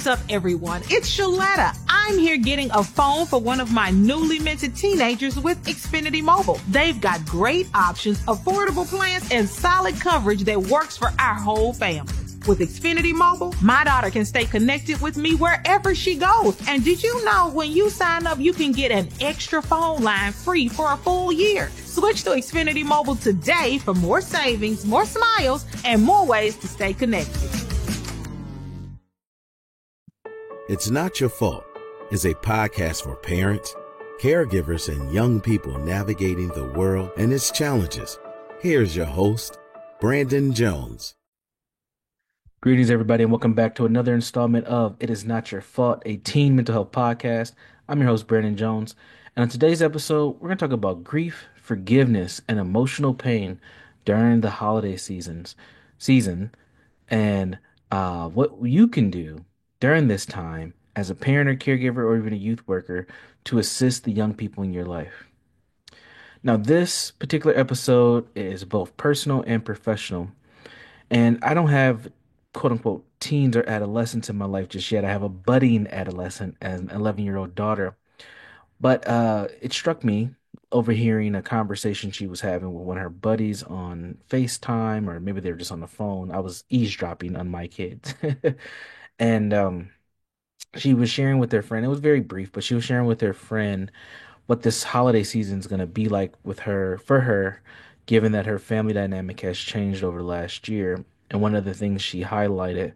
up, everyone? It's Shaletta. I'm here getting a phone for one of my newly minted teenagers with Xfinity Mobile. They've got great options, affordable plans, and solid coverage that works for our whole family. With Xfinity Mobile, my daughter can stay connected with me wherever she goes. And did you know when you sign up, you can get an extra phone line free for a full year? Switch to Xfinity Mobile today for more savings, more smiles, and more ways to stay connected. It's Not Your Fault is a podcast for parents, caregivers, and young people navigating the world and its challenges. Here's your host, Brandon Jones. Greetings, everybody, and welcome back to another installment of It Is Not Your Fault, a teen mental health podcast. I'm your host, Brandon Jones, and on today's episode, we're going to talk about grief, forgiveness, and emotional pain during the holiday season, and what you can do during this time as a parent or caregiver or even a youth worker to assist the young people in your life. Now, this particular episode is both personal and professional, and I don't have quote-unquote teens or adolescents in my life just yet. I have a budding adolescent as an 11-year-old daughter. But it struck me overhearing a conversation she was having with one of her buddies on FaceTime, or maybe they were just on the phone. I was eavesdropping on my kids. And she was sharing with her friend. It was very brief, but she was sharing with her friend what this holiday season is going to be like with her, for her, given that her family dynamic has changed over the last year. And one of the things she highlighted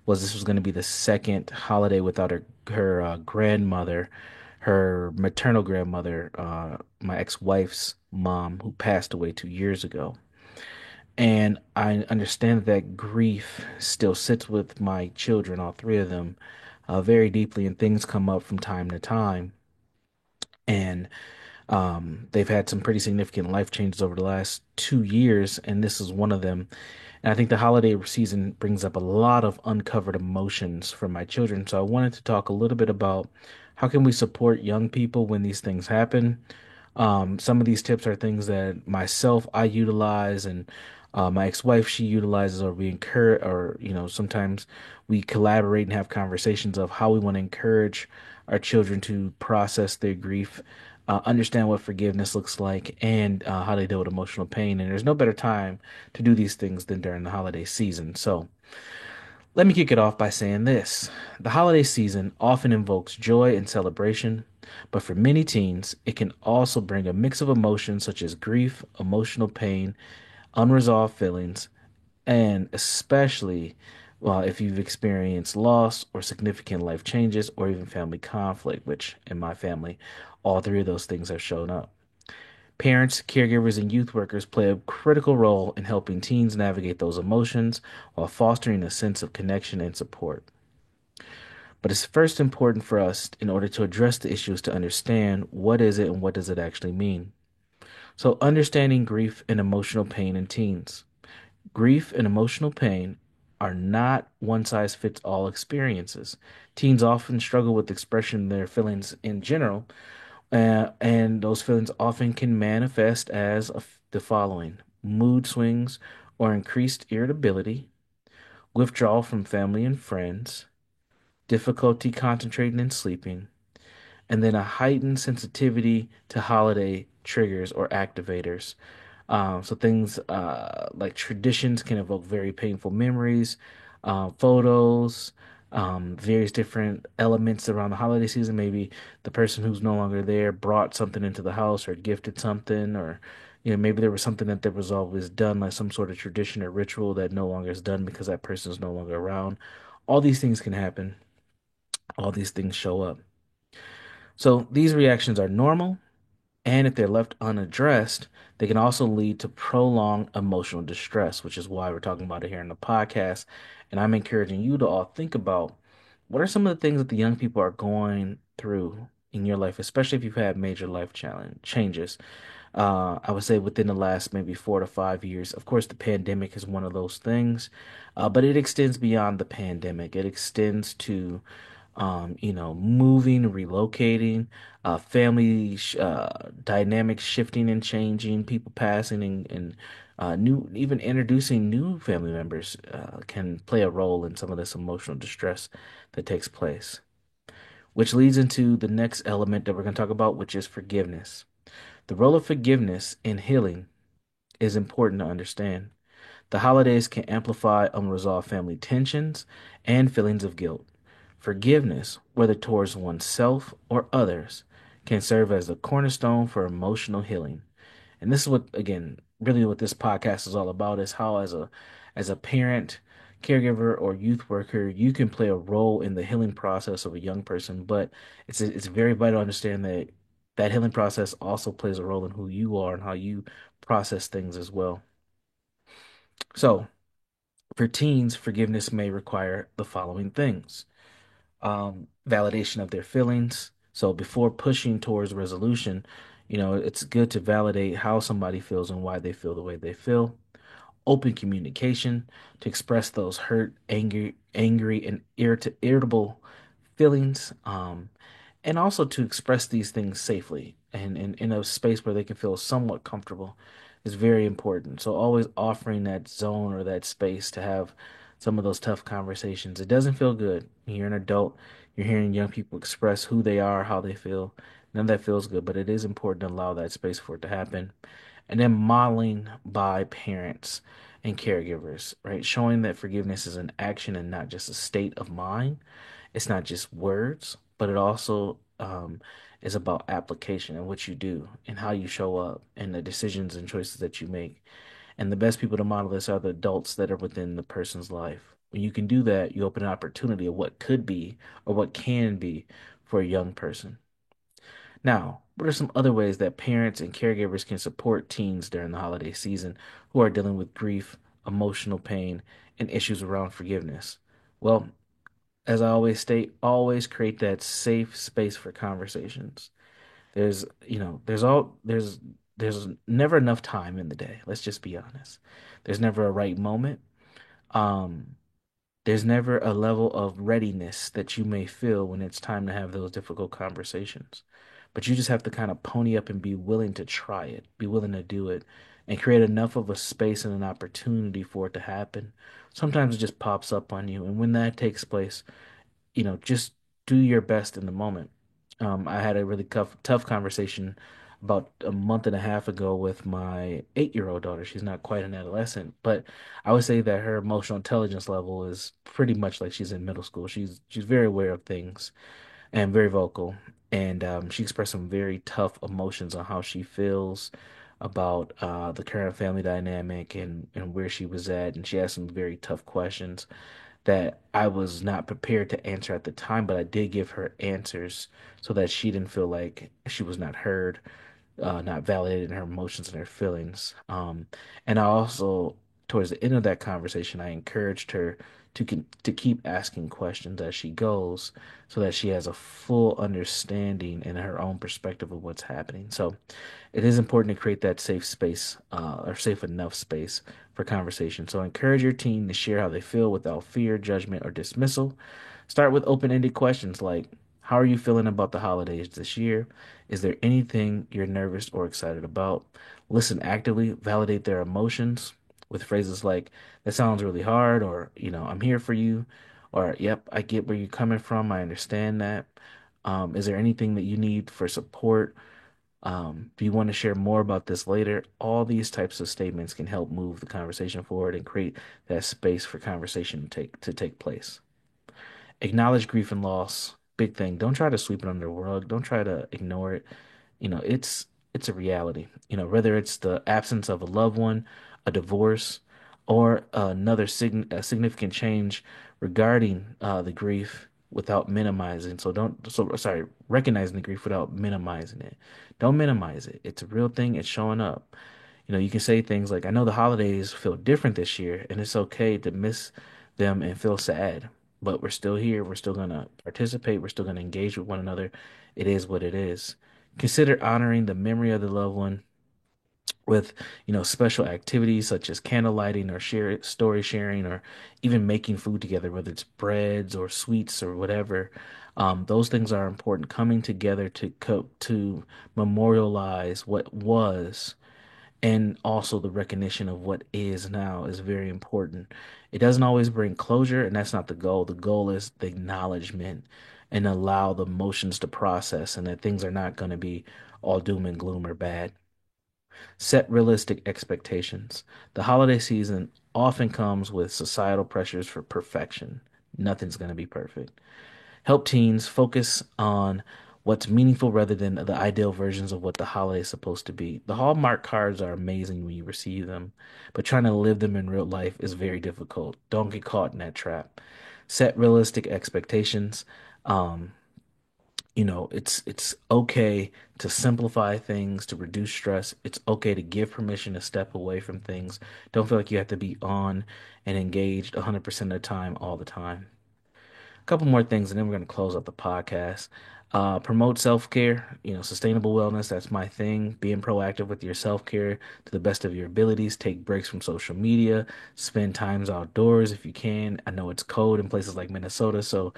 was this was going to be the second holiday without her grandmother, her maternal grandmother, my ex-wife's mom, who passed away 2 years ago. And I understand that grief still sits with my children, all three of them, very deeply, and things come up from time to time. And they've had some pretty significant life changes over the last 2 years, and this is one of them. And I think the holiday season brings up a lot of uncovered emotions for my children. So I wanted to talk a little bit about how can we support young people when these things happen. Some of these tips are things that I utilize, and my ex-wife, she utilizes, or we encourage, or, sometimes we collaborate and have conversations of how we want to encourage our children to process their grief, understand what forgiveness looks like, and how they deal with emotional pain. And there's no better time to do these things than during the holiday season. So let me kick it off by saying this. The holiday season often invokes joy and celebration, but for many teens, it can also bring a mix of emotions such as grief, emotional pain, unresolved feelings, and especially if you've experienced loss or significant life changes or even family conflict, which in my family, all three of those things have shown up. Parents, caregivers, and youth workers play a critical role in helping teens navigate those emotions while fostering a sense of connection and support. But it's first important for us, in order to address the issues, to understand what is it and what does it actually mean. So understanding grief and emotional pain in teens. Grief and emotional pain are not one-size-fits-all experiences. Teens often struggle with expression of their feelings in general, and those feelings often can manifest as the following: mood swings or increased irritability, withdrawal from family and friends, difficulty concentrating and sleeping, and then a heightened sensitivity to holiday triggers or activators. So things like traditions can evoke very painful memories, photos, various different elements around the holiday season. Maybe the person who's no longer there brought something into the house or gifted something, or maybe there was something that there was always done, like some sort of tradition or ritual that no longer is done because that person is no longer around. All these things can happen. All these things show up. So these reactions are normal, and if they're left unaddressed, they can also lead to prolonged emotional distress, which is why we're talking about it here in the podcast. And I'm encouraging you to all think about what are some of the things that the young people are going through in your life, especially if you've had major life changes. I would say within the last maybe 4 to 5 years. Of course, the pandemic is one of those things, but it extends beyond the pandemic. It extends to moving, relocating, family dynamics shifting and changing, people passing and new, even introducing new family members can play a role in some of this emotional distress that takes place. Which leads into the next element that we're going to talk about, which is forgiveness. The role of forgiveness in healing is important to understand. The holidays can amplify unresolved family tensions and feelings of guilt. Forgiveness, whether towards oneself or others, can serve as a cornerstone for emotional healing. And this is what, again, really what this podcast is all about is how as a parent, caregiver, or youth worker, you can play a role in the healing process of a young person. But it's very vital to understand that that healing process also plays a role in who you are and how you process things as well. So, for teens, forgiveness may require the following things. Validation of their feelings. So before pushing towards resolution, it's good to validate how somebody feels and why they feel the way they feel. Open communication to express those hurt, angry, and irritable feelings. And also to express these things safely and in a space where they can feel somewhat comfortable is very important. So always offering that zone or that space to have some of those tough conversations. It doesn't feel good. When you're an adult, you're hearing young people express who they are, how they feel. None of that feels good, but it is important to allow that space for it to happen. And then modeling by parents and caregivers, right? Showing that forgiveness is an action and not just a state of mind. It's not just words, but it also is about application and what you do and how you show up and the decisions and choices that you make. And the best people to model this are the adults that are within the person's life. When you can do that, you open an opportunity of what could be or what can be for a young person. Now, what are some other ways that parents and caregivers can support teens during the holiday season who are dealing with grief, emotional pain, and issues around forgiveness? Well, as I always state, always create that safe space for conversations. There's, there's never enough time in the day. Let's just be honest. There's never a right moment. Um, there's never a level of readiness that you may feel when it's time to have those difficult conversations. But you just have to kind of pony up and be willing to try it, be willing to do it, and create enough of a space and an opportunity for it to happen. Sometimes it just pops up on you. And when that takes place, just do your best in the moment. I had a really tough conversation about a month and a half ago with my 8-year-old daughter. She's not quite an adolescent, but I would say that her emotional intelligence level is pretty much like she's in middle school. She's very aware of things and very vocal, and she expressed some very tough emotions on how she feels about the current family dynamic and where she was at, and she asked some very tough questions that I was not prepared to answer at the time, but I did give her answers so that she didn't feel like she was not heard, not validated in her emotions and her feelings. And I also, towards the end of that conversation, I encouraged her to keep asking questions as she goes, so that she has a full understanding and her own perspective of what's happening. So it is important to create that safe space, or safe enough space for conversation. So encourage your team to share how they feel without fear, judgment, or dismissal. Start with open-ended questions like, how are you feeling about the holidays this year? Is there anything you're nervous or excited about? Listen actively, validate their emotions with phrases like, that sounds really hard, or, I'm here for you, or, yep, I get where you're coming from. I understand that. Is there anything that you need for support? Do you want to share more about this later? All these types of statements can help move the conversation forward and create that space for conversation to take place. Acknowledge grief and loss. Big thing. Don't try to sweep it under the rug. Don't try to ignore it. It's a reality. Whether it's the absence of a loved one, a divorce, or another significant change regarding the grief without minimizing. Sorry, recognizing the grief without minimizing it. Don't minimize it. It's a real thing. It's showing up. You can say things like, I know the holidays feel different this year, and it's okay to miss them and feel sad, but we're still here. We're still going to participate. We're still going to engage with one another. It is what it is. Consider honoring the memory of the loved one with, special activities such as candle lighting or story sharing or even making food together, whether it's breads or sweets or whatever. Those things are important. Coming together to memorialize what was and also the recognition of what is now is very important. It doesn't always bring closure, and that's not the goal. The goal is the acknowledgement and allow the emotions to process, and that things are not going to be all doom and gloom or bad. Set realistic expectations. The holiday season often comes with societal pressures for perfection. Nothing's going to be perfect. Help teens focus on what's meaningful rather than the ideal versions of what the holiday is supposed to be. The Hallmark cards are amazing when you receive them, but trying to live them in real life is very difficult. Don't get caught in that trap. Set realistic expectations. Um, it's okay to simplify things, to reduce stress. It's okay to give permission to step away from things. Don't feel like you have to be on and engaged 100% of the time, all the time. A couple more things, and then we're going to close up the podcast. Promote self-care, sustainable wellness. That's my thing. Being proactive with your self-care to the best of your abilities. Take breaks from social media. Spend times outdoors if you can. I know it's cold in places like Minnesota, so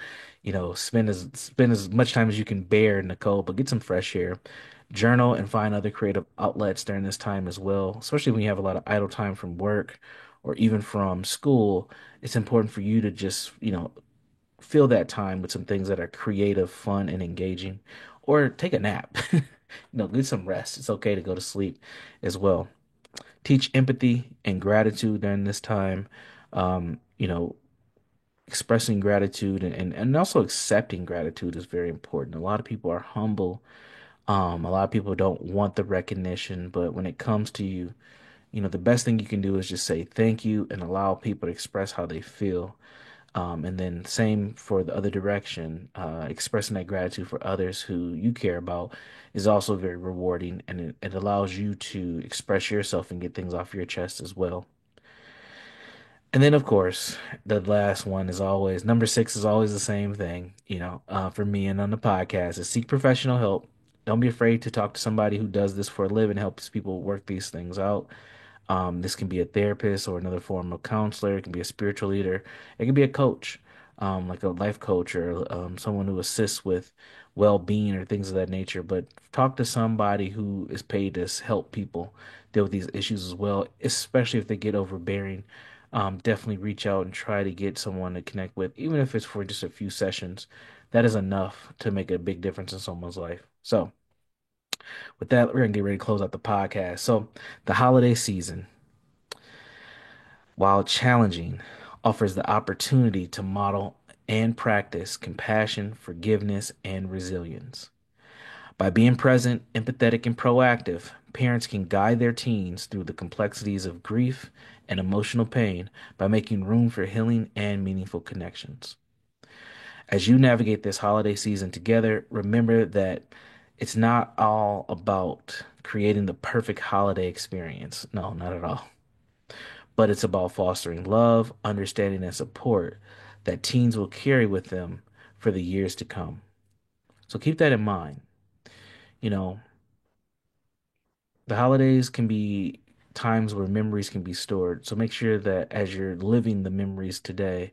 spend as much time as you can bear in the cold, but get some fresh air. Journal and find other creative outlets during this time as well, especially when you have a lot of idle time from work or even from school. It's important for you to just, fill that time with some things that are creative, fun, and engaging, or take a nap. Get some rest. It's okay to go to sleep as well. Teach empathy and gratitude during this time. Expressing gratitude and also accepting gratitude is very important. A lot of people are humble. A lot of people don't want the recognition, but when it comes to you, the best thing you can do is just say thank you and allow people to express how they feel. And then same for the other direction, expressing that gratitude for others who you care about is also very rewarding, and it allows you to express yourself and get things off your chest as well. And then, of course, the last one is always number six is always the same thing, for me and on the podcast is seek professional help. Don't be afraid to talk to somebody who does this for a living, helps people work these things out. This can be a therapist or another form of counselor. It can be a spiritual leader. It can be a coach, like a life coach or someone who assists with well-being or things of that nature. But talk to somebody who is paid to help people deal with these issues as well, especially if they get overbearing. Definitely reach out and try to get someone to connect with, even if it's for just a few sessions. That is enough to make a big difference in someone's life. So, with that, we're gonna get ready to close out the podcast. So, the holiday season, while challenging, offers the opportunity to model and practice compassion, forgiveness, and resilience. By being present, empathetic, and proactive, parents can guide their teens through the complexities of grief and emotional pain by making room for healing and meaningful connections. As you navigate this holiday season together, remember that it's not all about creating the perfect holiday experience. No, not at all. But it's about fostering love, understanding, and support that teens will carry with them for the years to come. So keep that in mind. You know, the holidays can be times where memories can be stored. So make sure that as you're living the memories today,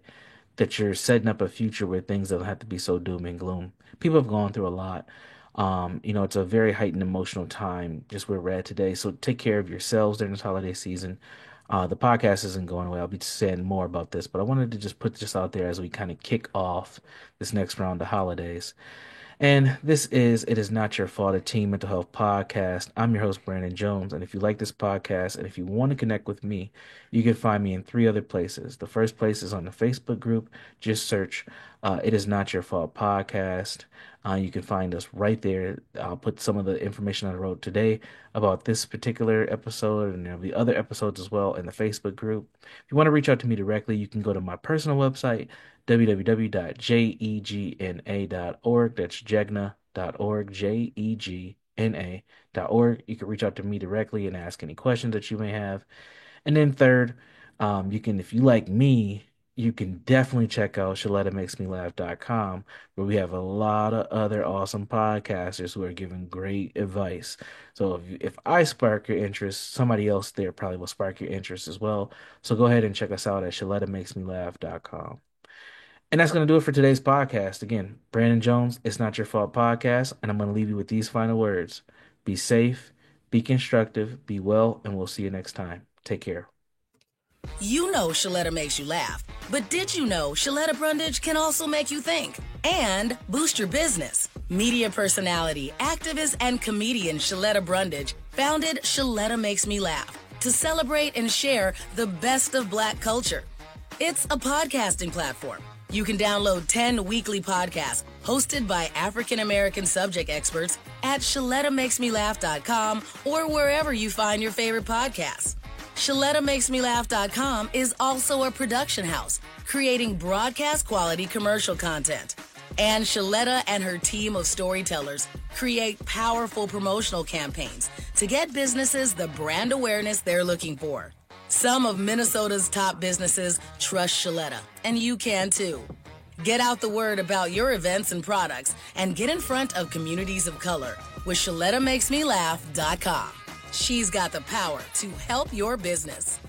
that you're setting up a future where things don't have to be so doom and gloom. People have gone through a lot. It's a very heightened emotional time just where we're at today. So take care of yourselves during this holiday season. The podcast isn't going away. I'll be saying more about this, but I wanted to just put this out there as we kind of kick off this next round of holidays. And this is It Is Not Your Fault, a Teen Mental Health podcast. I'm your host, Brandon Jones. And if you like this podcast and if you want to connect with me, you can find me in three other places. The first place is on the Facebook group. Just search It Is Not Your Fault podcast. You can find us right there. I'll put some of the information I wrote today about this particular episode and there'll be other episodes as well in the Facebook group. If you want to reach out to me directly, you can go to my personal website, www.jegna.org. That's jegna.org, jegna.org. You can reach out to me directly and ask any questions that you may have. And then third, you can, if you like me, you can definitely check out ShalettaMakesMeLaugh.com, where we have a lot of other awesome podcasters who are giving great advice. So if I spark your interest, somebody else there probably will spark your interest as well. So go ahead and check us out at ShalettaMakesMeLaugh.com. And that's going to do it for today's podcast. Again, Brandon Jones, It's Not Your Fault podcast, and I'm going to leave you with these final words. Be safe, be constructive, be well, and we'll see you next time. Take care. You know Shaletta makes you laugh, but did you know Shaletta Brundage can also make you think and boost your business? Media personality, activist, and comedian Shaletta Brundage founded Shaletta Makes Me Laugh to celebrate and share the best of Black culture. It's a podcasting platform. You can download 10 weekly podcasts hosted by African-American subject experts at ShalettaMakesMeLaugh.com or wherever you find your favorite podcasts. ShalettaMakesMeLaugh.com is also a production house, creating broadcast-quality commercial content. And Shaletta and her team of storytellers create powerful promotional campaigns to get businesses the brand awareness they're looking for. Some of Minnesota's top businesses trust Shaletta, and you can too. Get out the word about your events and products and get in front of communities of color with ShalettaMakesMeLaugh.com. She's got the power to help your business.